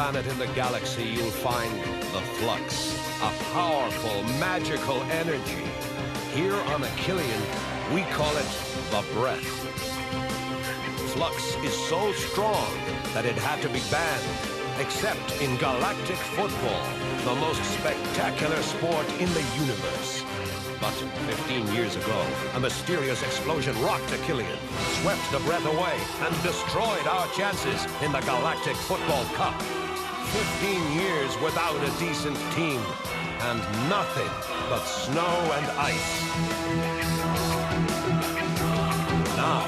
planet in the galaxy, you'll find the flux, a powerful, magical energy. Here on Achillean, we call it the breath. Flux is so strong that it had to be banned, except in galactic football, the most spectacular sport in the universe. But 15 years ago, a mysterious explosion rocked Achillean, swept the breath away, and destroyed our chances in the Galactic Football Cup. 15 years without a decent team, and nothing but snow and ice. Now,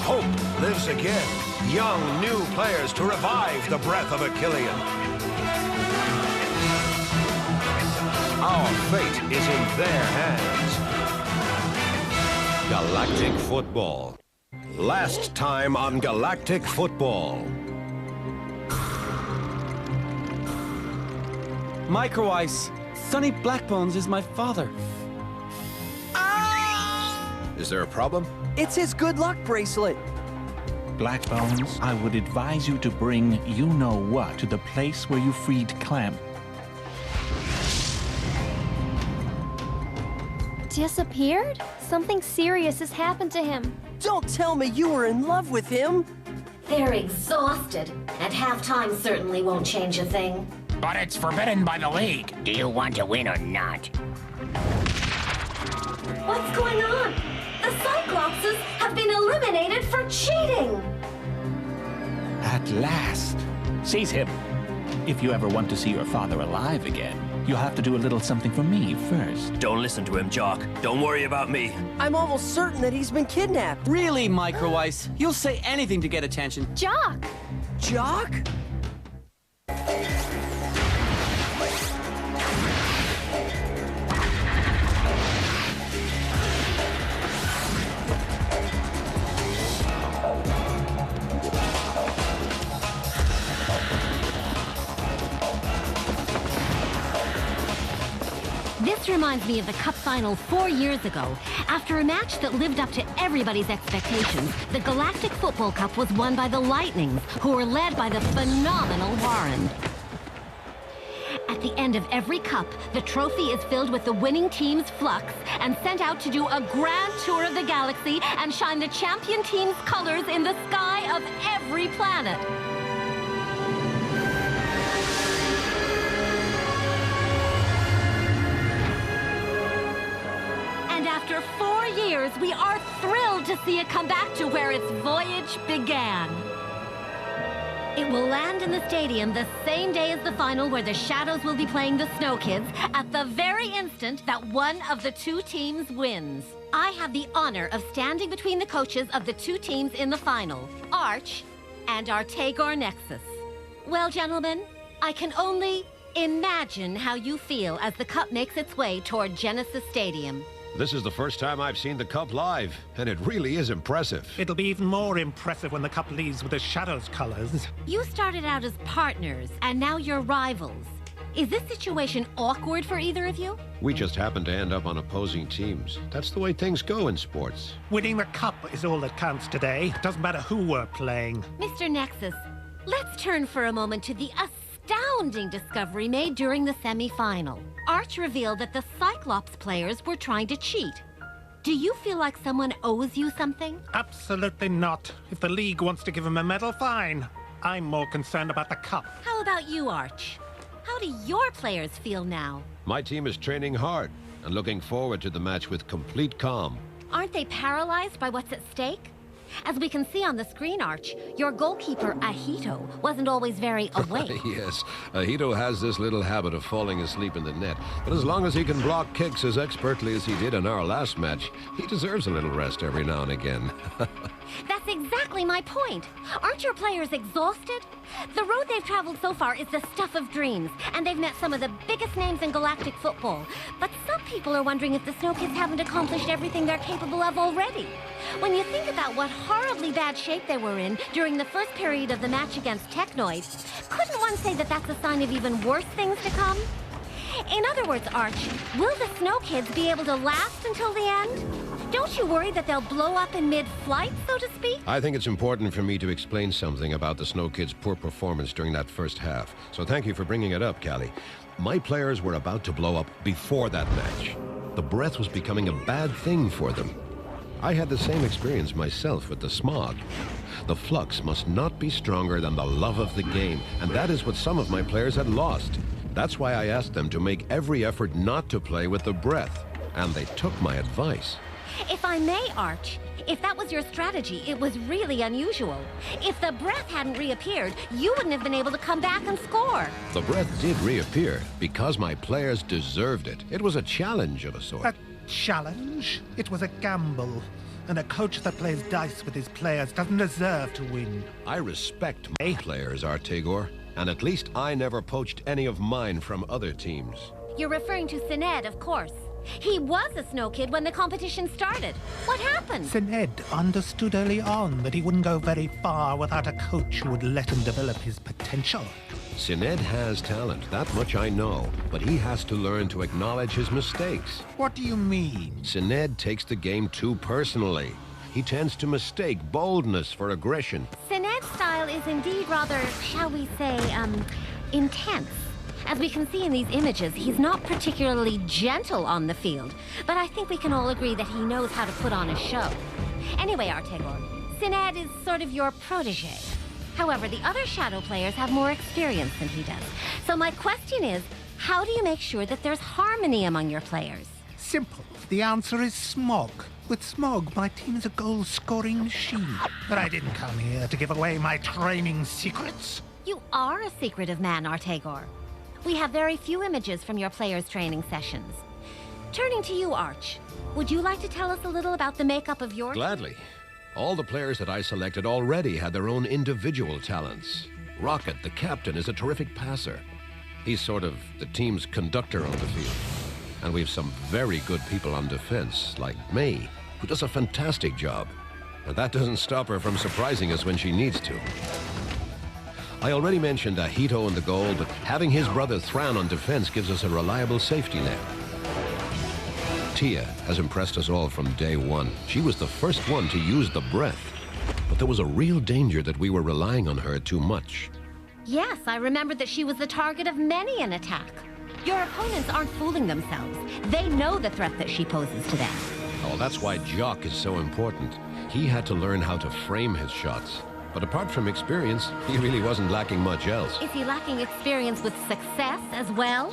hope lives again. Young, new players to revive the breath of Achillean. Our fate is in their hands. Galactic Football. Last time on Galactic Football. Micro Ice. Sonny Blackbones is my father. Is there a problem? It's his good luck bracelet. Blackbones, I would advise you to bring you-know-what to the place where you freed Clamp. Disappeared? Something serious has happened to him. Don't tell me you were in love with him. They're exhausted, and halftime certainly won't change a thing. But it's forbidden by the league. Do you want to win or not? What's going on? The Cyclopses have been eliminated for cheating! At last. Seize him. If you ever want to see your father alive again, you'll have to do a little something for me first. Don't listen to him, Jock. Don't worry about me. I'm almost certain that he's been kidnapped. Really, Micro Ice? You'll say anything to get attention. Jock! Jock? This reminds me of the Cup final 4 years ago. After a match that lived up to everybody's expectations, the Galactic Football Cup was won by the Lightnings, who were led by the phenomenal Warren. At the end of every cup, the trophy is filled with the winning team's flux and sent out to do a grand tour of the galaxy and shine the champion team's colors in the sky of every planet. After 4 years, we are thrilled to see it come back to where its voyage began. It will land in the stadium the same day as the final, where the Shadows will be playing the Snow Kids at the very instant that one of the two teams wins. I have the honor of standing between the coaches of the two teams in the final, Arch and Artagor Nexus. Well, gentlemen, I can only imagine how you feel as the Cup makes its way toward Genesis Stadium. This is the first time I've seen the Cup live, and it really is impressive. It'll be even more impressive when the Cup leaves with the Shadows colors. You started out as partners, and now you're rivals. Is this situation awkward for either of you? We just happen to end up on opposing teams. That's the way things go in sports. Winning the Cup is all that counts today. Doesn't matter who we're playing. Mr. Nexus, let's turn for a moment to the astounding discovery made during the semi-final. Arch revealed that the Cyclops players were trying to cheat. Do you feel like someone owes you something? Absolutely not. If the league wants to give him a medal, fine. I'm more concerned about the Cup. How about you, Arch? How do your players feel now? My team is training hard and looking forward to the match with complete calm. Aren't they paralyzed by what's at stake? As we can see on the screen, Arch, your goalkeeper, Ahito, wasn't always very awake. Yes, Ahito has this little habit of falling asleep in the net. But as long as he can block kicks as expertly as he did in our last match, he deserves a little rest every now and again. That's exactly my point. Aren't your players exhausted? The road they've traveled so far is the stuff of dreams, and they've met some of the biggest names in galactic football. But some people are wondering if the Snow Kids haven't accomplished everything they're capable of already. When you think about what horribly bad shape they were in during the first period of the match against Technoid, couldn't one say that that's a sign of even worse things to come? In other words, Arch, will the Snow Kids be able to last until the end? Don't you worry that they'll blow up in mid-flight, so to speak? I think it's important for me to explain something about the Snow Kids' poor performance during that first half. So thank you for bringing it up, Callie. My players were about to blow up before that match. The breath was becoming a bad thing for them. I had the same experience myself with the smog. The flux must not be stronger than the love of the game, and that is what some of my players had lost. That's why I asked them to make every effort not to play with the breath, and they took my advice. If I may, Arch, if that was your strategy, it was really unusual. If the breath hadn't reappeared, you wouldn't have been able to come back and score. The breath did reappear because my players deserved it. It was a challenge of a sort. A challenge? It was a gamble. And a coach that plays dice with his players doesn't deserve to win. I respect my players, Artegor, and at least I never poached any of mine from other teams. You're referring to Sined, of course. He was a Snow Kid when the competition started. What happened? Sined understood early on that he wouldn't go very far without a coach who would let him develop his potential. Sined has talent, that much I know, but he has to learn to acknowledge his mistakes. What do you mean? Sined takes the game too personally. He tends to mistake boldness for aggression. Sined's style is indeed rather, shall we say, intense. As we can see in these images, he's not particularly gentle on the field, but I think we can all agree that he knows how to put on a show. Anyway, Artegor, Sined is sort of your protege. However, the other Shadow players have more experience than he does. So my question is, how do you make sure that there's harmony among your players? Simple. The answer is smog. With smog, my team is a goal-scoring machine. But I didn't come here to give away my training secrets. You are a secretive man, Artegor. We have very few images from your players' training sessions. Turning to you, Arch, would you like to tell us a little about the makeup of your... Gladly. All the players that I selected already had their own individual talents. Rocket, the captain, is a terrific passer. He's sort of the team's conductor on the field. And we've some very good people on defense, like May, who does a fantastic job. And that doesn't stop her from surprising us when she needs to. I already mentioned Ahito in the goal, but having his brother Thran on defense gives us a reliable safety net. Tia has impressed us all from day one. She was the first one to use the breath, but there was a real danger that we were relying on her too much. Yes, I remember that she was the target of many an attack. Your opponents aren't fooling themselves. They know the threat that she poses to them. Oh, that's why Jock is so important. He had to learn how to frame his shots. But apart from experience, he really wasn't lacking much else. Is he lacking experience with success as well?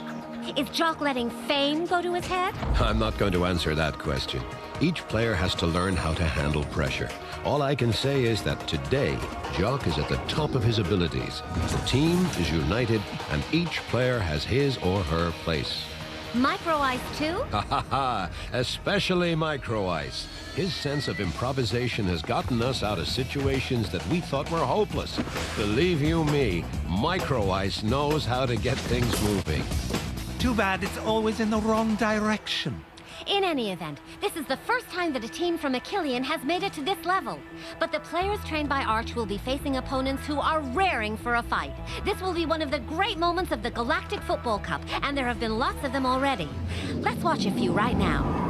Is Jock letting fame go to his head? I'm not going to answer that question. Each player has to learn how to handle pressure. All I can say is that today, Jock is at the top of his abilities. The team is united, and each player has his or her place. Micro Ice too? Ha ha ha! Especially Micro Ice. His sense of improvisation has gotten us out of situations that we thought were hopeless. Believe you me, Micro Ice knows how to get things moving. Too bad it's always in the wrong direction. In any event, this is the first time that a team from Achillean has made it to this level. But the players trained by Arch will be facing opponents who are raring for a fight. This will be one of the great moments of the Galactic Football Cup, and there have been lots of them already. Let's watch a few right now.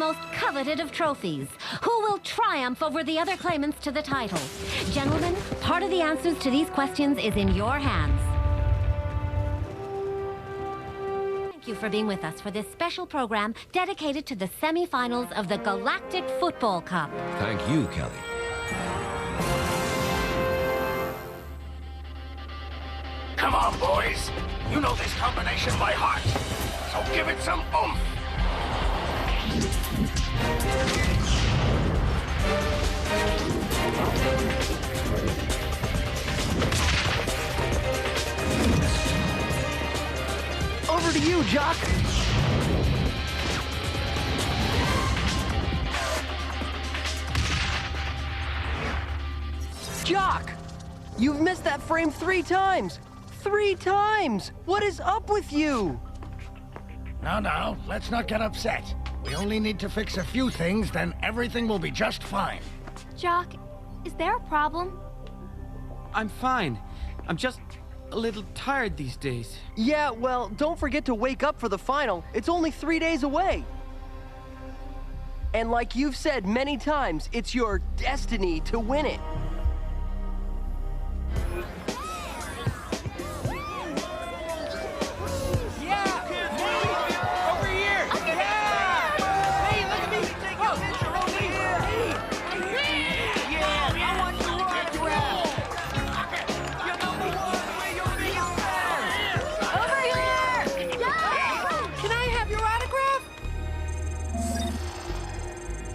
most coveted of trophies. Who will triumph over the other claimants to the title? Gentlemen, part of the answers to these questions is in your hands. Thank you for being with us for this special program dedicated to the semifinals of the Galactic Football Cup. Thank you, Kelly. Come on, boys. You know this combination by heart. So give it some oomph. Over to you, Jock. Jock! You've missed that frame 3 times! 3 times! What is up with you? No, let's not get upset. We only need to fix a few things, then everything will be just fine. Jock, is there a problem? I'm fine. I'm just a little tired these days. Yeah, well, don't forget to wake up for the final. It's only 3 days away. And like you've said many times, it's your destiny to win it.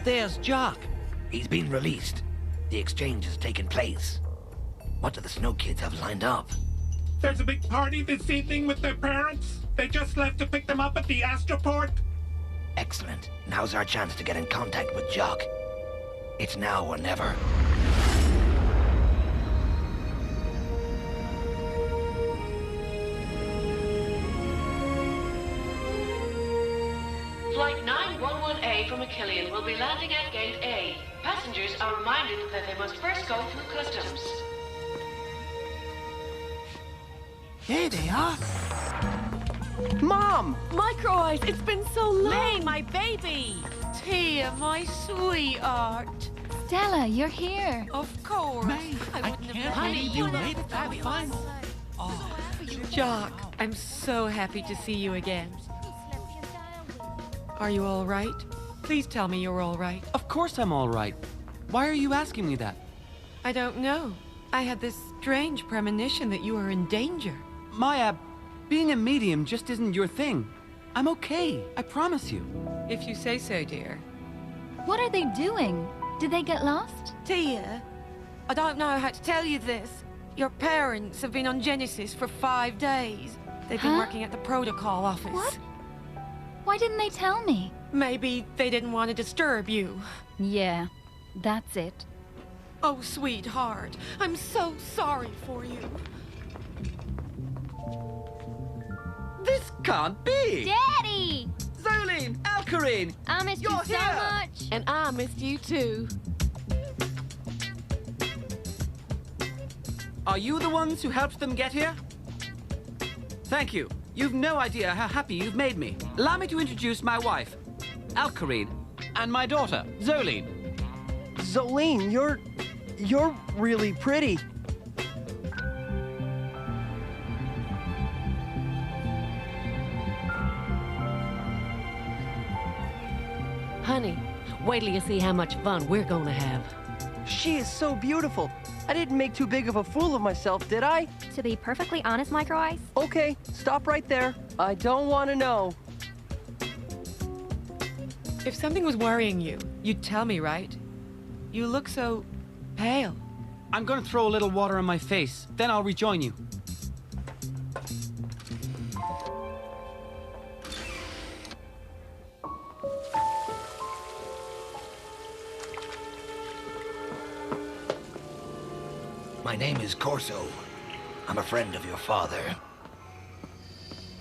There's Jock. He's been released. The exchange has taken place. What do the Snow Kids have lined up? There's a big party this evening with their parents. They just left to pick them up at the Astroport. Excellent. Now's our chance to get in contact with Jock. It's now or never. Flight 911A from Achillean will be landing at Gate A. Passengers are reminded that they must first go through customs. There they are. Mom! Micro Eyes, it's been so long! May, my baby! Tia, my sweetheart. Stella, you're here. Of course. May, I can't believe you made it that far. Oh, Jock, I'm so happy to see you again. Are you all right? Please tell me you're all right. Of course I'm all right. Why are you asking me that? I don't know. I had this strange premonition that you were in danger. Maya, being a medium just isn't your thing. I'm okay, I promise you. If you say so, dear. What are they doing? Did they get lost? Tia, I don't know how to tell you this. Your parents have been on Genesis for 5 days. They've been working at the protocol office. What? Why didn't they tell me? Maybe they didn't want to disturb you. Yeah, that's it. Oh, sweetheart, I'm so sorry for you. This can't be! Daddy! Zoline! Alkarine! I missed you so much! And I missed you too. Are you the ones who helped them get here? Thank you. You've no idea how happy you've made me. Allow me to introduce my wife, Alkarine, and my daughter, Zoline. Zoline, you're really pretty. Honey, wait till you see how much fun we're gonna have. She is so beautiful. I didn't make too big of a fool of myself, did I? To be perfectly honest, Micro Eyes, Okay, stop right there. I don't want to know. If something was worrying you, you'd tell me, right? You look so pale. I'm gonna throw a little water on my face, then I'll rejoin you. My name is Corso. I'm a friend of your father.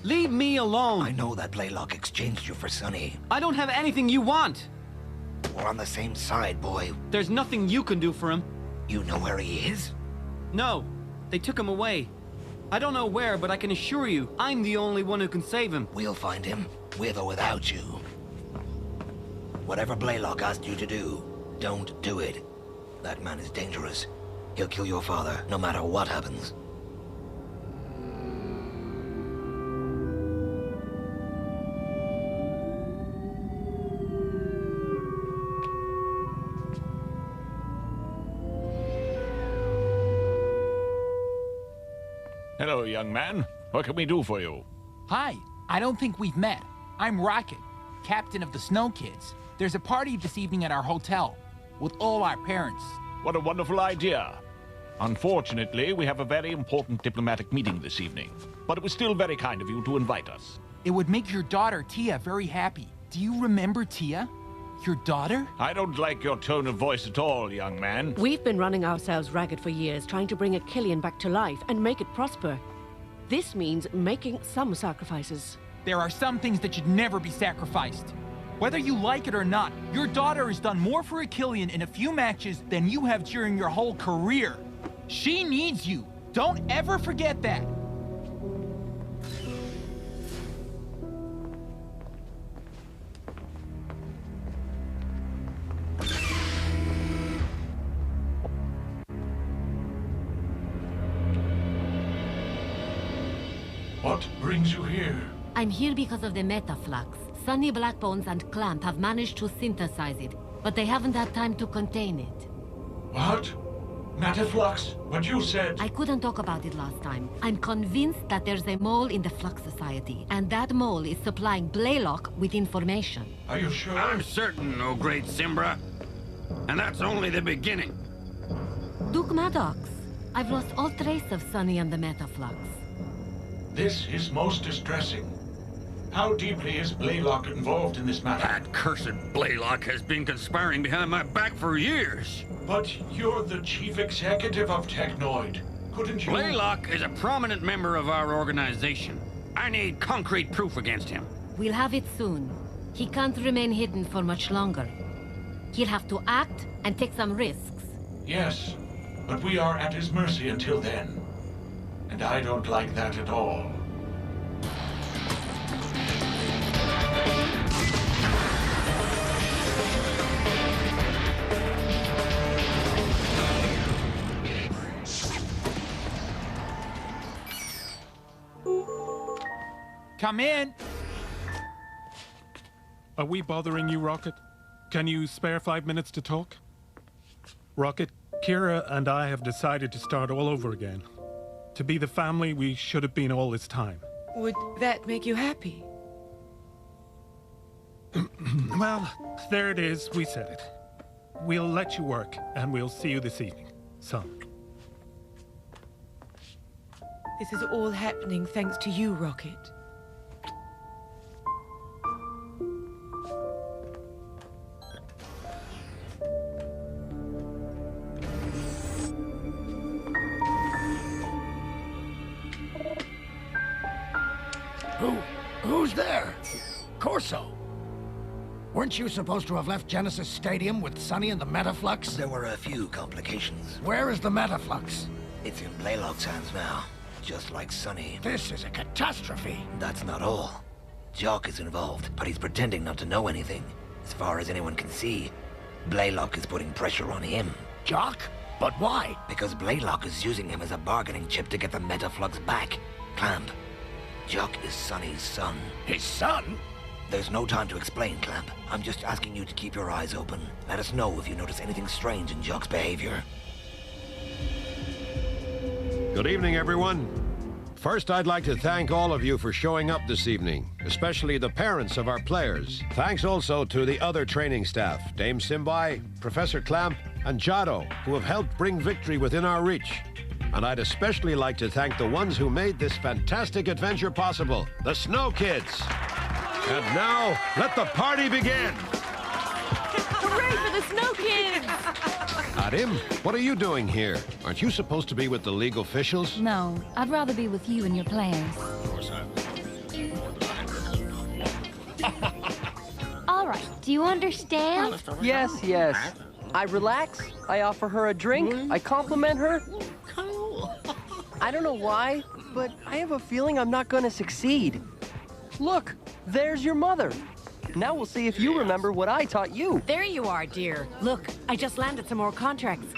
Leave me alone! I know that Blaylock exchanged you for Sonny. I don't have anything you want! We're on the same side, boy. There's nothing you can do for him. You know where he is? No, they took him away. I don't know where, but I can assure you, I'm the only one who can save him. We'll find him, with or without you. Whatever Blaylock asked you to do, don't do it. That man is dangerous. He'll kill your father, no matter what happens. Hello, young man. What can we do for you? Hi. I don't think we've met. I'm Rocket, captain of the Snow Kids. There's a party this evening at our hotel, with all our parents. What a wonderful idea. Unfortunately, we have a very important diplomatic meeting this evening, but it was still very kind of you to invite us. It would make your daughter, Tia, very happy. Do you remember Tia? Your daughter? I don't like your tone of voice at all, young man. We've been running ourselves ragged for years, trying to bring a Killian back to life and make it prosper. This means making some sacrifices. There are some things that should never be sacrificed. Whether you like it or not, your daughter has done more for Achillean in a few matches than you have during your whole career. She needs you. Don't ever forget that. What brings you here? I'm here because of the metaflux. Sunny Blackbones and Clamp have managed to synthesize it, but they haven't had time to contain it. What? Metaflux? What you said? I couldn't talk about it last time. I'm convinced that there's a mole in the Flux Society, and that mole is supplying Blaylock with information. Are you sure? I'm certain, oh great Simbra. And that's only the beginning. Duke Maddox, I've lost all trace of Sunny and the metaflux. This is most distressing. How deeply is Blaylock involved in this matter? That cursed Blaylock has been conspiring behind my back for years. But you're the chief executive of Technoid. Couldn't you... Blaylock is a prominent member of our organization. I need concrete proof against him. We'll have it soon. He can't remain hidden for much longer. He'll have to act and take some risks. Yes, but we are at his mercy until then. And I don't like that at all. Come in. Are we bothering you, Rocket? Can you spare 5 minutes to talk? Rocket, Kira and I have decided to start all over again. To be the family we should have been all this time. Would that make you happy? Well, there it is. We said it. We'll let you work, and we'll see you this evening. Son. This is all happening thanks to you, Rocket. Who's there? Corso. Weren't you supposed to have left Genesis Stadium with Sunny and the Metaflux? There were a few complications. Where is the Metaflux? It's in Blaylock's hands now, just like Sunny. This is a catastrophe. That's not all. Jock is involved, but he's pretending not to know anything. As far as anyone can see, Blaylock is putting pressure on him. Jock? But why? Because Blaylock is using him as a bargaining chip to get the Metaflux back. Clamp. Jock is Sunny's son. His son? There's no time to explain, Clamp. I'm just asking you to keep your eyes open. Let us know if you notice anything strange in Jock's behavior. Good evening, everyone. First, I'd like to thank all of you for showing up this evening, especially the parents of our players. Thanks also to the other training staff, Dame Simbai, Professor Clamp, and Jado, who have helped bring victory within our reach. And I'd especially like to thank the ones who made this fantastic adventure possible, the Snow Kids. And now, let the party begin! Hooray for the Snow Kids! Adim, what are you doing here? Aren't you supposed to be with the league officials? No, I'd rather be with you and your players. All right, do you understand? Yes, yes. I relax, I offer her a drink, I compliment her. I don't know why, but I have a feeling I'm not gonna succeed. Look, there's your mother. Now we'll see if you remember what I taught you. There you are, dear. Look, I just landed some more contracts.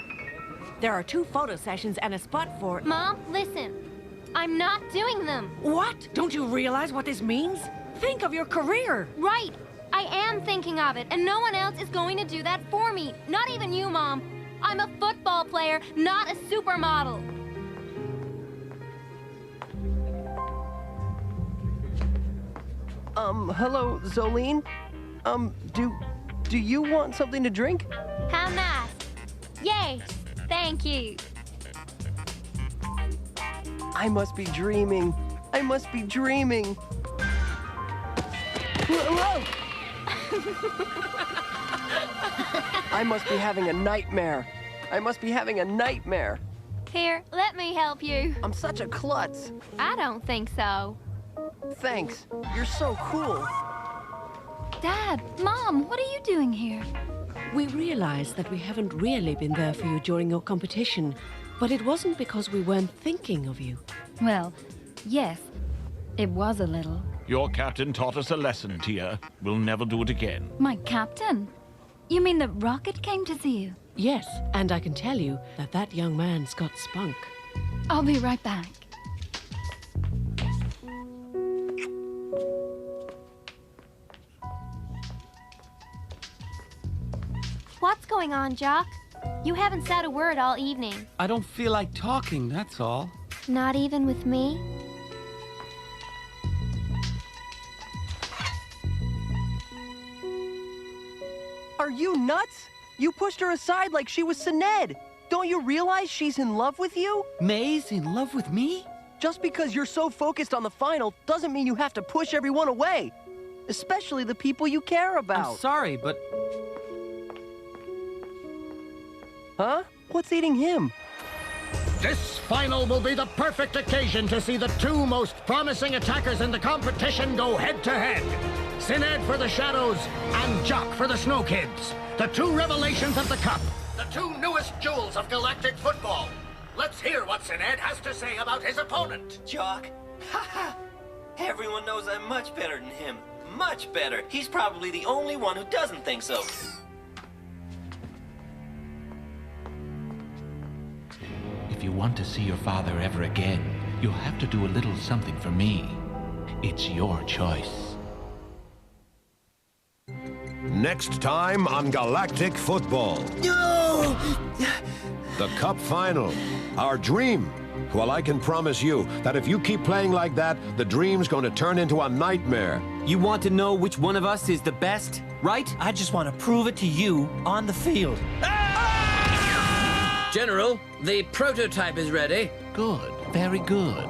There are 2 photo sessions and a spot for... Mom, listen. I'm not doing them. What? Don't you realize what this means? Think of your career. Right. I am thinking of it, and no one else is going to do that for me. Not even you, Mom. I'm a football player, not a supermodel. Hello, Zolene? Do you want something to drink? How nice. Yay. Thank you. I must be dreaming. I must be dreaming. Whoa! I must be having a nightmare. I must be having a nightmare. Here, let me help you. I'm such a klutz. I don't think so. Thanks. You're so cool. Dad, Mom, what are you doing here? We realize that we haven't really been there for you during your competition, but it wasn't because we weren't thinking of you. Well, yes, it was a little. Your captain taught us a lesson, Tia. We'll never do it again. My captain? You mean that Rocket came to see you? Yes, and I can tell you that that young man's got spunk. I'll be right back. What's going on, Jock? You haven't said a word all evening. I don't feel like talking, that's all. Not even with me? Are you nuts? You pushed her aside like she was Sinead. Don't you realize she's in love with you? May's in love with me? Just because you're so focused on the final doesn't mean you have to push everyone away. Especially the people you care about. I'm sorry, but... Huh? What's eating him? This final will be the perfect occasion to see the 2 most promising attackers in the competition go head-to-head. Sinead for the Shadows and Jock for the Snow Kids. The 2 revelations of the Cup. The 2 newest jewels of Galactic football. Let's hear what Sinead has to say about his opponent. Jock? Haha! Everyone knows I'm much better than him. Much better. He's probably the only one who doesn't think so. If you want to see your father ever again, you'll have to do a little something for me. It's your choice. Next time on Galactic Football. No! The Cup Final. Our dream. Well, I can promise you that if you keep playing like that, the dream's going to turn into a nightmare. You want to know which one of us is the best, right? I just want to prove it to you on the field. General, the prototype is ready. Good. Very good.